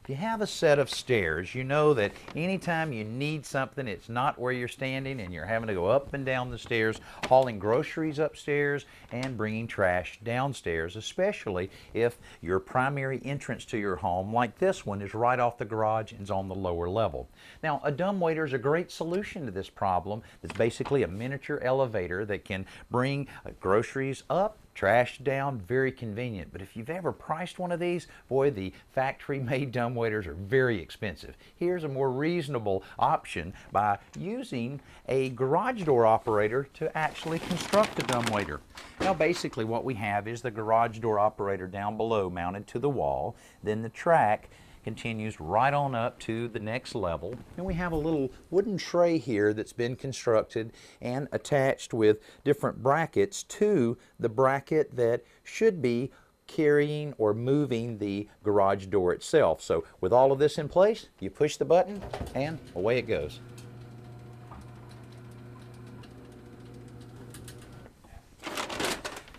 If you have a set of stairs, you know that anytime you need something, it's not where you're standing and you're having to go up and down the stairs, hauling groceries upstairs and bringing trash downstairs, especially if your primary entrance to your home, like this one, is right off the garage and is on the lower level. Now, a dumbwaiter is a great solution to this problem. It's basically a miniature elevator that can bring groceries up, trash down, very convenient. But if you've ever priced one of these, boy, the factory-made dumbwaiters are very expensive. Here's a more reasonable option by using a garage door operator to actually construct the dumbwaiter. Now basically what we have is the garage door operator down below mounted to the wall, then the track continues right on up to the next level, and we have a little wooden tray here that's been constructed and attached with different brackets to the bracket that should be carrying or moving the garage door itself. So with all of this in place, you push the button and away it goes.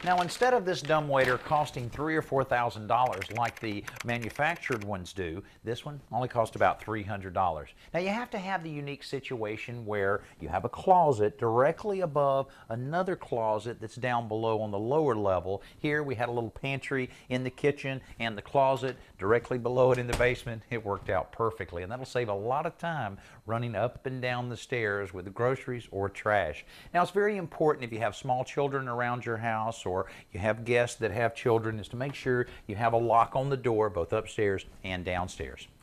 Now, instead of this dumbwaiter costing $3,000 or $4,000 like the manufactured ones do, this one only cost about $300. Now, you have to have the unique situation where you have a closet directly above another closet that's down below on the lower level. Here we had a little pantry in the kitchen and the closet directly below it in the basement. It worked out perfectly, and that'll save a lot of time running up and down the stairs with groceries or trash. Now, it's very important if you have small children around your house or you have guests that have children, is to make sure you have a lock on the door both upstairs and downstairs.